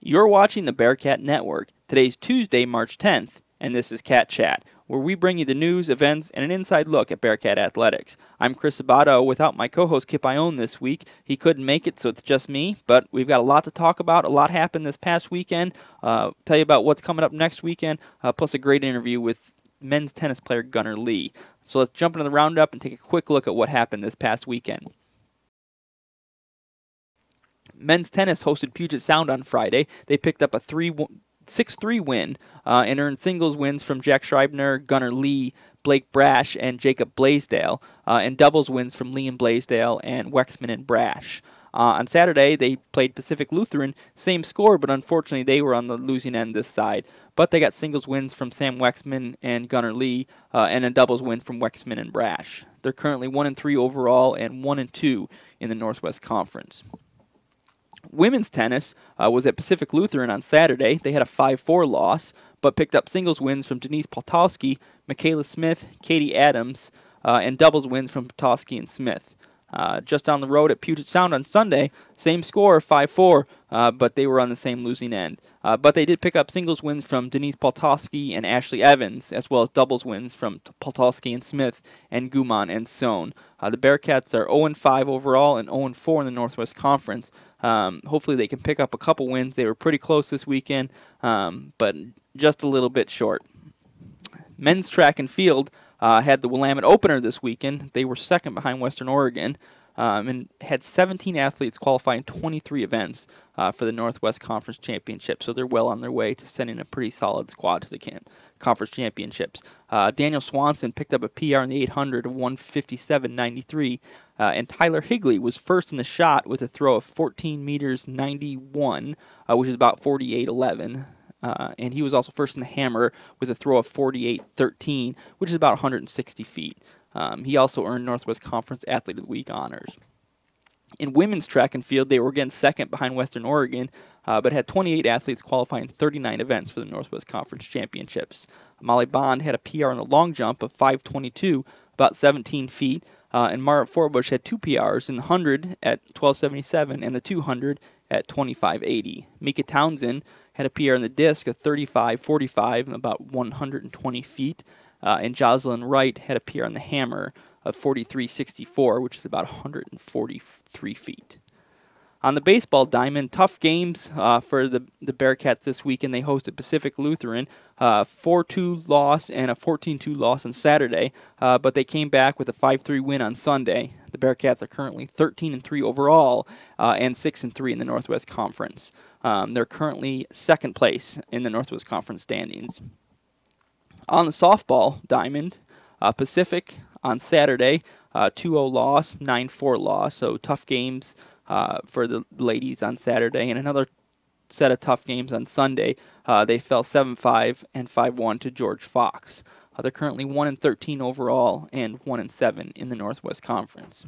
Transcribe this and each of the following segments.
You're watching the BEARCAT Network. Today's Tuesday, March 10th, and this is Cat Chat, where we bring you the news, events, and an inside look at BEARCAT athletics. I'm Chris Sabato, without my co-host Kip Ioane this week. He couldn't make it, so it's just me, but we've got a lot to talk about. A lot happened this past weekend. Tell you about what's coming up next weekend, plus a great interview with men's tennis player Gunnar. So let's jump into the roundup and take a quick look at what happened this past weekend. Men's tennis hosted Puget Sound on Friday. They picked up a 6-3 win and earned singles wins from Jack Schreibner, Gunnar Lee, Blake Brash, and Jacob Blaisdell, and doubles wins from Lee and Blaisdell and Wexman and Brash. On Saturday, they played Pacific Lutheran, same score, but unfortunately they were on the losing end this side. But they got singles wins from Sam Wexman and Gunnar Lee, and a doubles win from Wexman and Brash. They're currently 1-3 overall and 1-2 in the Northwest Conference. Women's tennis was at Pacific Lutheran on Saturday. They had a 5-4 loss, but picked up singles wins from Denise Poltowski, Michaela Smith, Katie Adams, and doubles wins from Poltowski and Smith. Just down the road at Puget Sound on Sunday, same score, 5-4, but they were on the same losing end. But they did pick up singles wins from Denise Poltowski and Ashley Evans, as well as doubles wins from Poltowski and Smith and Guman and Sohn. The Bearcats are 0-5 overall and 0-4 in the Northwest Conference. Hopefully they can pick up a couple wins. They were pretty close this weekend, but just a little bit short. Men's track and field had the Willamette opener this weekend. They were second behind Western Oregon and had 17 athletes qualifying 23 events for the Northwest Conference Championship. So they're well on their way to sending a pretty solid squad to the Conference Championships. Daniel Swanson picked up a PR in the 800 of 157.93, and Tyler Higley was first in the shot with a throw of 14 meters 91, which is about 48.11. And he was also first in the hammer with a throw of 48.13, which is about 160 feet. He also earned Northwest Conference Athlete of the Week honors. In women's track and field, they were again second behind Western Oregon, but had 28 athletes qualifying 39 events for the Northwest Conference Championships. Molly Bond had a PR in the long jump of 5:22, about 17 feet, and Mara Forbush had two PRs in the 100 at 12:77 and the 200 at 25:80. Mika Townsend had a PR in the disc of 35:45, about 120 feet, and Jocelyn Wright had a PR in the hammer of 43.64, which is about 143 feet. On the baseball diamond, tough games for the Bearcats this weekend. They hosted Pacific Lutheran, 4-2 loss and a 14-2 loss on Saturday, but they came back with a 5-3 win on Sunday. The Bearcats are currently 13-3 overall and 6-3 in the Northwest Conference. They're currently second place in the Northwest Conference standings. On the softball diamond, Pacific on Saturday, 2-0 loss, 9-4 loss, so tough games for the ladies on Saturday, and another set of tough games on Sunday. They fell 7-5 and 5-1 to George Fox. They're currently 1-13 overall and 1-7 in the Northwest Conference.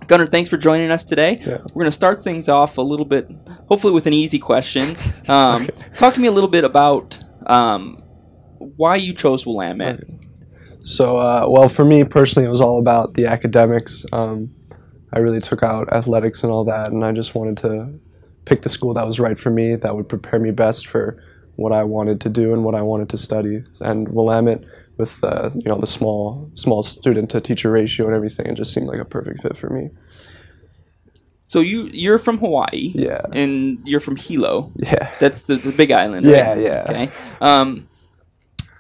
Gunnar, thanks for joining us today. Yeah. We're going to start things off a little bit, hopefully with an easy question. Okay. Talk to me a little bit about why you chose Willamette. Okay. So, well, for me personally, it was all about the academics. I really took out athletics and all that, and I just wanted to pick the school that was right for me, that would prepare me best for what I wanted to do and what I wanted to study. And Willamette, with the small student-to-teacher ratio and everything, it just seemed like a perfect fit for me. So you're from Hawaii, Yeah. and you're from Hilo. Yeah. That's the Big Island, Yeah, right? yeah. Okay.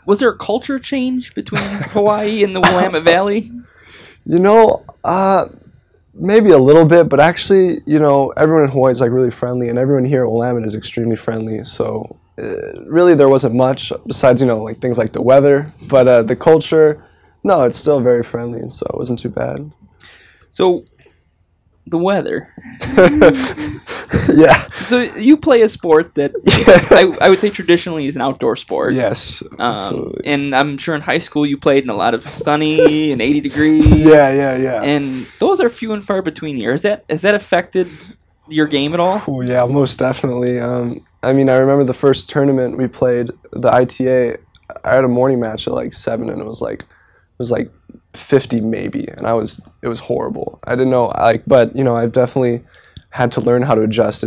Was there a culture change between Hawaii and the Willamette Valley? Maybe a little bit, but actually, everyone in Hawaii is like really friendly, and everyone here at Willamette is extremely friendly. So really, there wasn't much besides like things like the weather, but the culture, no, it's still very friendly, and so it wasn't too bad. So the weather. Yeah. So you play a sport that I would say traditionally is an outdoor sport. Yes, absolutely. And I'm sure in high school you played in a lot of sunny and 80 degrees. Yeah. And those are few and far between here. Has that affected your game at all? Oh, yeah, most definitely. I remember the first tournament we played, the ITA. I had a morning match at like 7, and it was like 50 maybe, and it was horrible. I didn't know, but I've definitely had to learn how to adjust.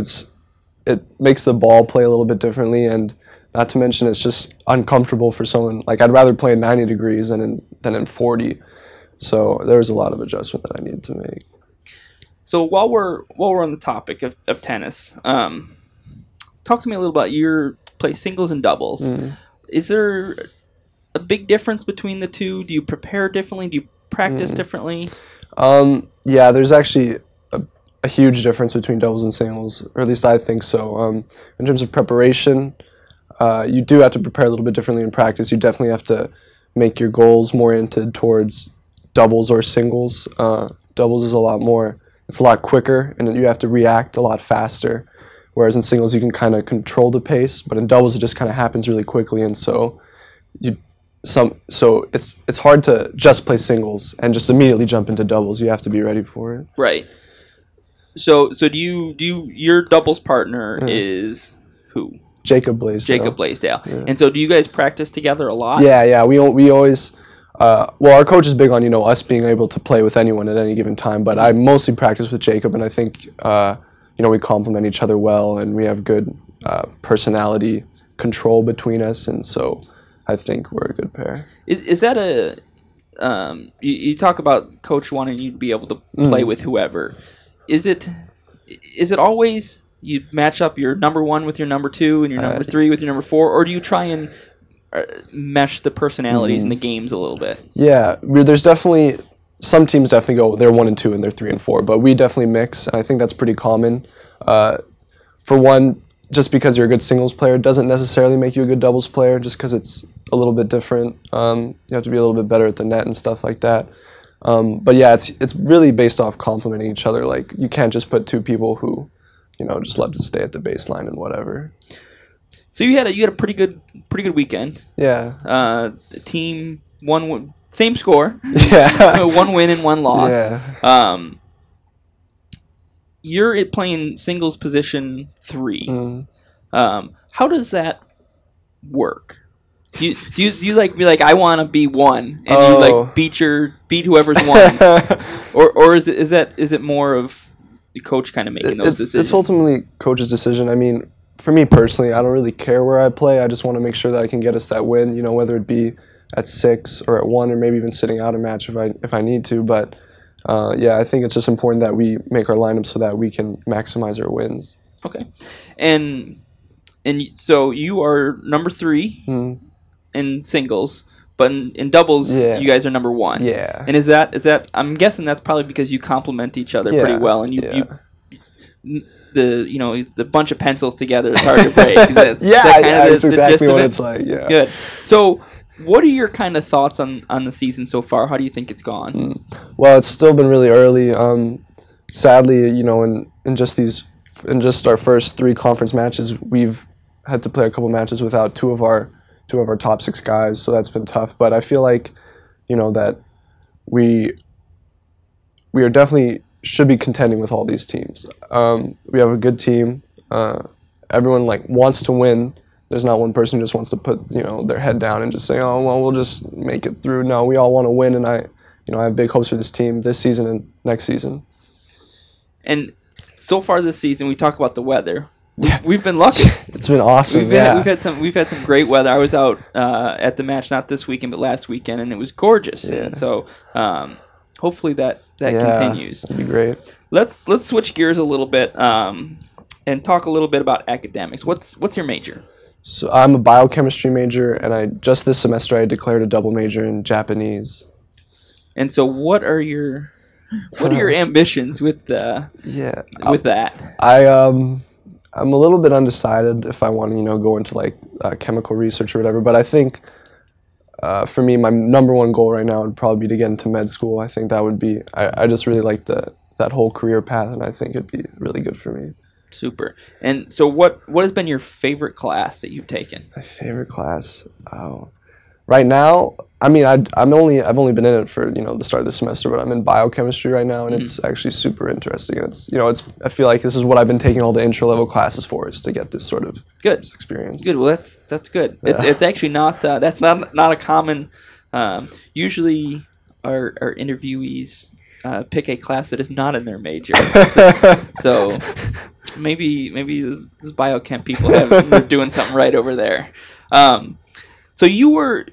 It makes the ball play a little bit differently, and not to mention it's just uncomfortable for someone. Like, I'd rather play in 90 degrees than in 40. So there was a lot of adjustment that I needed to make. So while we're on the topic of tennis, talk to me a little about your play singles and doubles. Is there a big difference between the two? Do you prepare differently? Do you practice differently? Yeah, there's actually a huge difference between doubles and singles, or at least I think so. In terms of preparation, you do have to prepare a little bit differently in practice. You definitely have to make your goals more oriented towards doubles or singles. Doubles is it's a lot quicker, and you have to react a lot faster. Whereas in singles, you can kind of control the pace, but in doubles, it just kind of happens really quickly, and so it's hard to just play singles and just immediately jump into doubles. You have to be ready for it. Right. So do you your doubles partner is who? Jacob Blaisdell. Jacob Blaisdell. Yeah. And so do you guys practice together a lot? Yeah. We always. Well, our coach is big on us being able to play with anyone at any given time, but I mostly practice with Jacob, and I think we complement each other well, and we have good personality control between us, and so I think we're a good pair. Is that a you talk about coach wanting you to be able to play with whoever? Is it always you match up your number 1 with your number 2 and your number 3 with your number 4, or do you try and mesh the personalities in the games a little bit? Yeah, there's definitely some teams definitely go they're 1 and 2 and they're 3 and 4, but we definitely mix, and I think that's pretty common. For one, just because you're a good singles player doesn't necessarily make you a good doubles player, just because it's a little bit different. You have to be a little bit better at the net and stuff like that. But yeah, it's really based off complementing each other. Like, you can't just put 2 people who just love to stay at the baseline and whatever. So you had a pretty good weekend. Yeah. The team won, same score. Yeah. 1 win and 1 loss. Yeah. You're playing singles position 3. How does that work? Do you like be like, I want to be 1, and you like beat whoever's 1, or is it more of the coach kind of making those decisions? It's ultimately coach's decision. I mean, for me personally, I don't really care where I play. I just want to make sure that I can get us that win. Whether it be at 6 or at 1, or maybe even sitting out a match if I need to. But yeah, I think it's just important that we make our lineup so that we can maximize our wins. Okay, and so you are number 3 in singles, but in doubles, you guys are number 1. Yeah. And is that? I'm guessing that's probably because you complement each other pretty well, and the bunch of pencils together is hard to break. That's exactly what it's like. Yeah. Good. So, what are your kind of thoughts on the season so far? How do you think it's gone? Well, it's still been really early. Sadly, in just our first 3 conference matches, we've had to play a couple matches without two of our top 6 guys, so that's been tough. But I feel like, that we are definitely should be contending with all these teams. We have a good team. Everyone wants to win. There's not one person who just wants to put their head down and just say, oh well, we'll just make it through. No, we all want to win, and I have big hopes for this team this season and next season. And so far this season, we talk about the weather. We've been lucky. It's been awesome. We've had some great weather. I was out at the match not this weekend but last weekend, and it was gorgeous. Yeah. And so hopefully that continues. That'd be great. Let's switch gears a little bit and talk a little bit about academics. What's your major? So I'm a biochemistry major, and just this semester I declared a double major in Japanese. And so what are your ambitions with that? I'm a little bit undecided if I want to go into chemical research or whatever, but I think for me my number 1 goal right now would probably be to get into med school. I think that would be I just really like that whole career path, and I think it'd be really good for me. Super. And so what has been your favorite class that you've taken? My favorite class? Right now, I mean, I've only been in it for the start of the semester, but I'm in biochemistry right now, and it's actually super interesting. And it's I feel like this is what I've been taking all the intro level classes for, is to get this sort of experience. Good. Well, that's good. Yeah. It's actually not that's not a common. Usually, our interviewees pick a class that is not in their major. So maybe this biochem people they're doing something right over there. So you were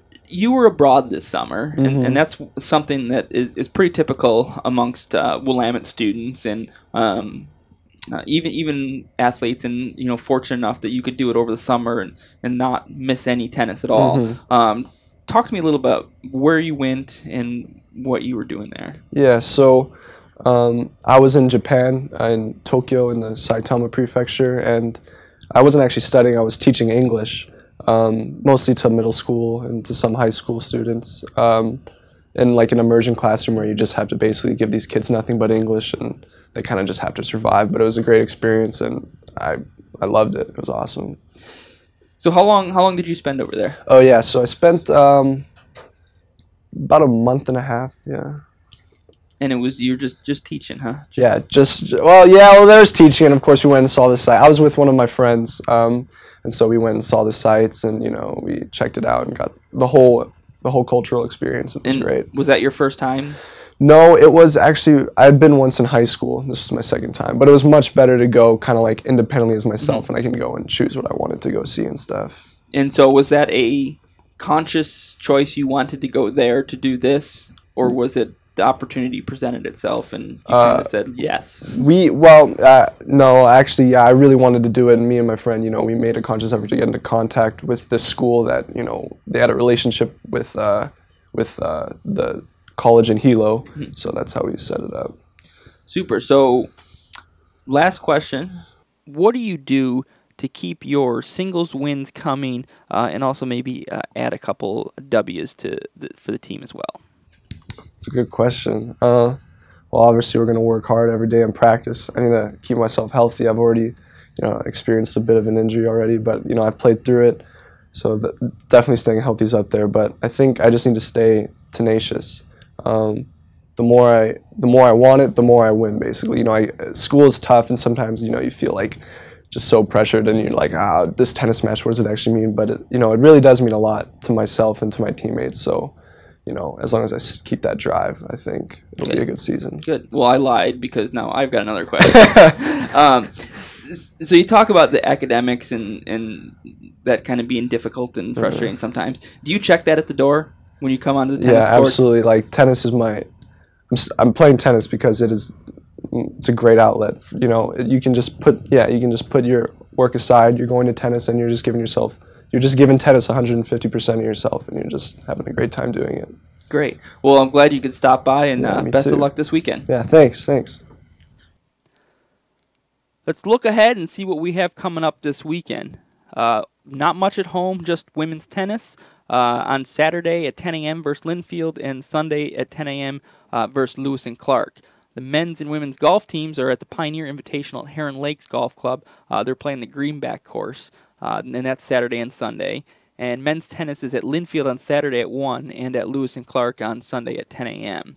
abroad this summer, and that's something that is pretty typical amongst Willamette students and even athletes, and fortunate enough that you could do it over the summer and not miss any tennis at all. Talk to me a little about where you went and what you were doing there. Yeah, so I was in Japan, in Tokyo, in the Saitama Prefecture, and I wasn't actually studying. I was teaching English, mostly to middle school and to some high school students, in like an immersion classroom where you just have to basically give these kids nothing but English, and they kind of just have to survive. But it was a great experience, and I loved it. It was awesome. So how long did you spend over there? Oh yeah, so I spent about a month and a half. Yeah. And you're just teaching, huh? Yeah, well, there's teaching, and of course we went and saw the site. I was with one of my friends, and so we went and saw the sites, and we checked it out and got the whole cultural experience. It was great. Was that your first time? No, it was actually, I'd been once in high school. This was my second time, but it was much better to go kind of like independently as myself, and I can go and choose what I wanted to go see and stuff. And so was that a conscious choice? You wanted to go there to do this, or was it the opportunity presented itself and you kind of said yes? No, actually, yeah, I really wanted to do it, and me and my friend, we made a conscious effort to get into contact with this school that, they had a relationship with the college in Hilo, so that's how we set it up. Super. So, last question. What do you do to keep your singles wins coming, and also maybe add a couple W's for the team as well? It's a good question. Well, obviously we're going to work hard every day in practice. I need to keep myself healthy. I've already, experienced a bit of an injury already, but I've played through it. So definitely staying healthy is up there. But I think I just need to stay tenacious. The more I want it, the more I win. Basically, school is tough, and sometimes you feel like just so pressured, and you're like, this tennis match, what does it actually mean? But it really does mean a lot to myself and to my teammates. So. As long as I keep that drive, I think it'll be a good season. Good. Well, I lied because now I've got another question. So you talk about the academics and that kind of being difficult and frustrating sometimes. Do you check that at the door when you come onto the tennis court? Yeah, absolutely. Like tennis is I'm playing tennis because it's a great outlet. You can just put your work aside. You're going to tennis and you're just giving tennis 150% of yourself, and you're just having a great time doing it. Great. Well, I'm glad you could stop by, and best of luck this weekend. Yeah, thanks. Let's look ahead and see what we have coming up this weekend. Not much at home, just women's tennis on Saturday at 10 a.m. versus Linfield, and Sunday at 10 a.m. Versus Lewis and Clark. The men's and women's golf teams are at the Pioneer Invitational at Heron Lakes Golf Club. They're playing the Greenback course. And that's Saturday and Sunday. And men's tennis is at Linfield on Saturday at 1 and at Lewis and Clark on Sunday at 10 a.m.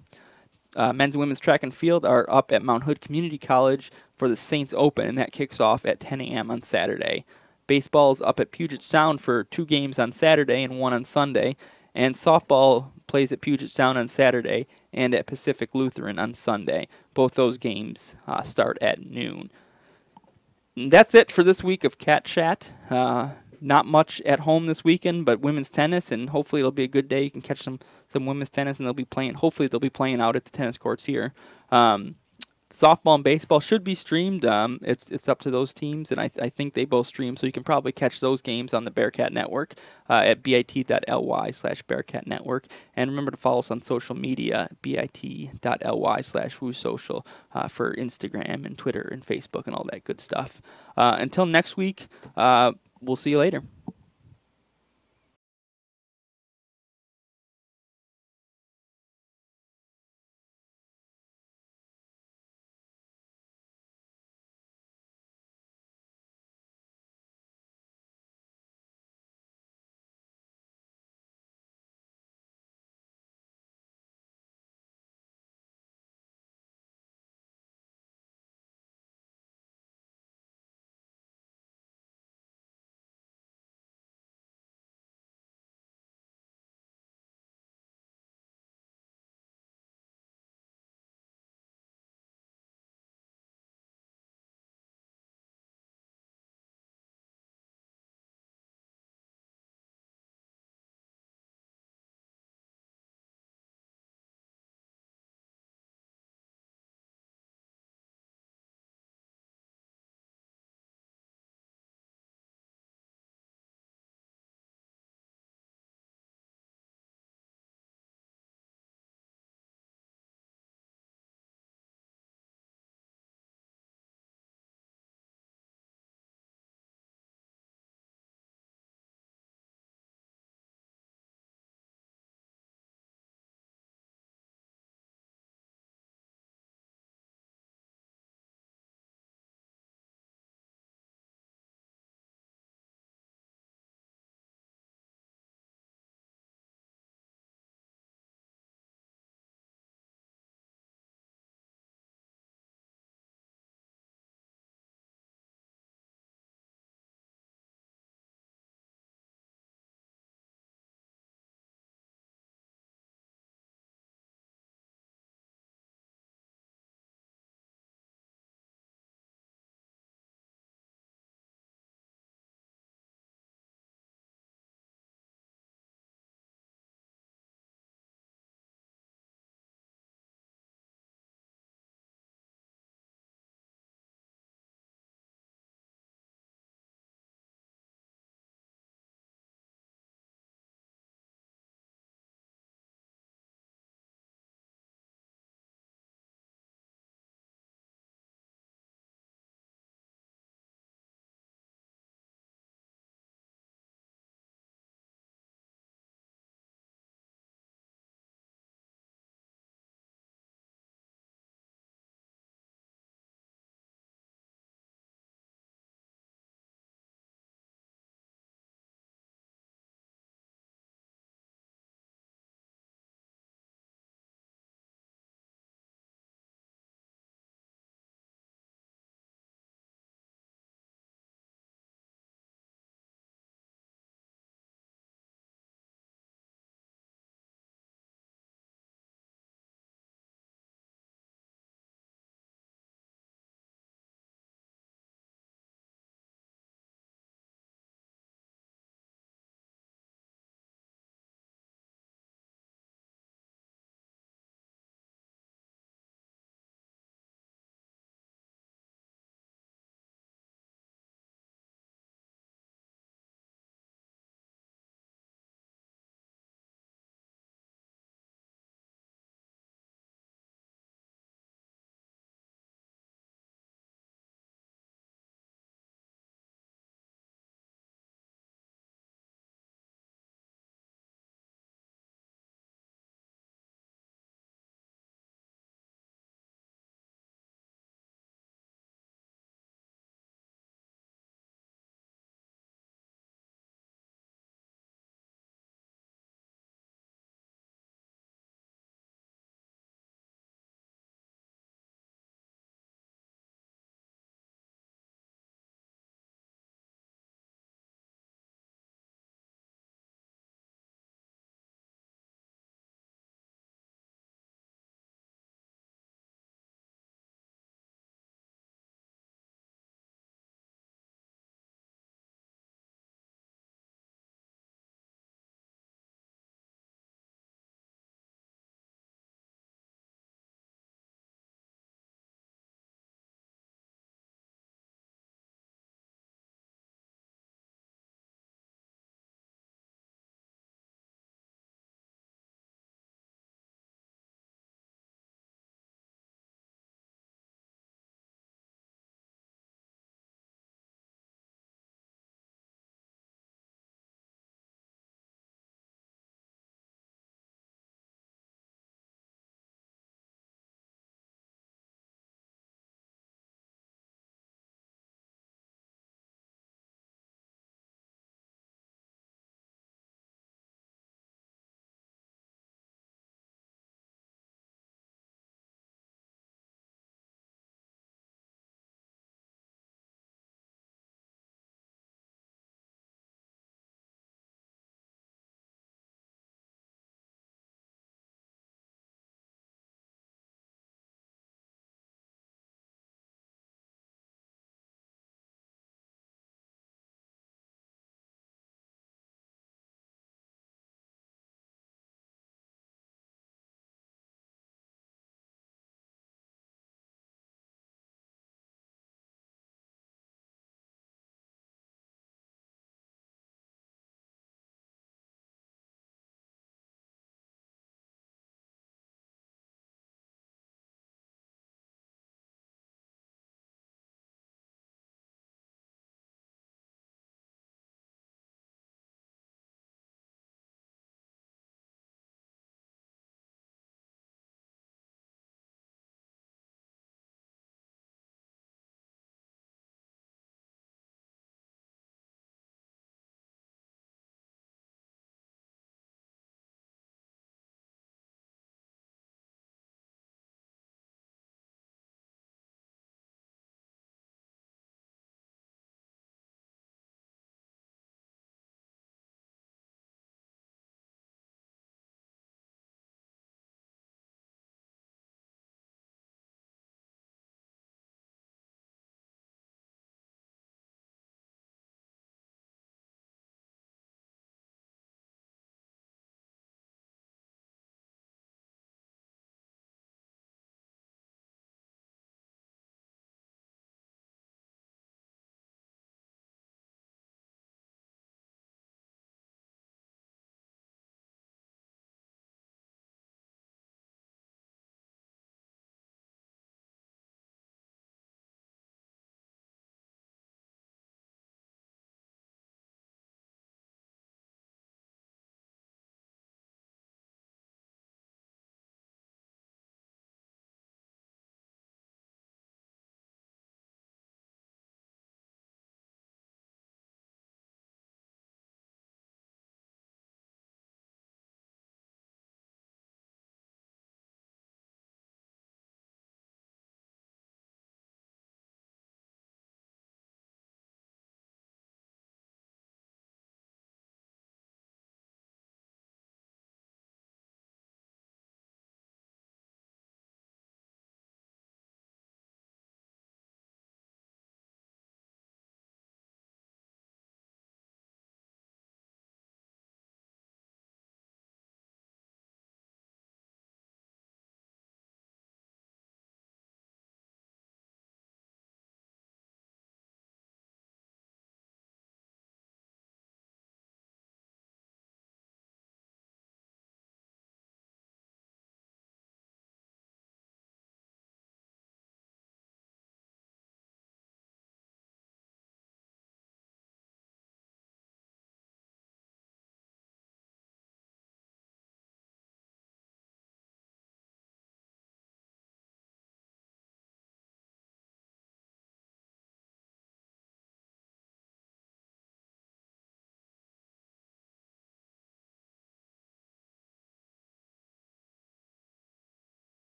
Men's and women's track and field are up at Mount Hood Community College for the Saints Open, and that kicks off at 10 a.m. on Saturday. Baseball is up at Puget Sound for 2 games on Saturday and 1 on Sunday. And softball plays at Puget Sound on Saturday and at Pacific Lutheran on Sunday. Both those games start at noon. That's it for this week of Cat Chat. Not much at home this weekend, but women's tennis, and hopefully it'll be a good day. You can catch some women's tennis, and hopefully they'll be playing out at the tennis courts here. Softball and baseball should be streamed. It's up to those teams, and I think they both stream, so you can probably catch those games on the BEARCAT Network at bit.ly/BEARCAT Network. And remember to follow us on social media, bit.ly/WooSocial for Instagram and Twitter and Facebook and all that good stuff. Until next week, we'll see you later.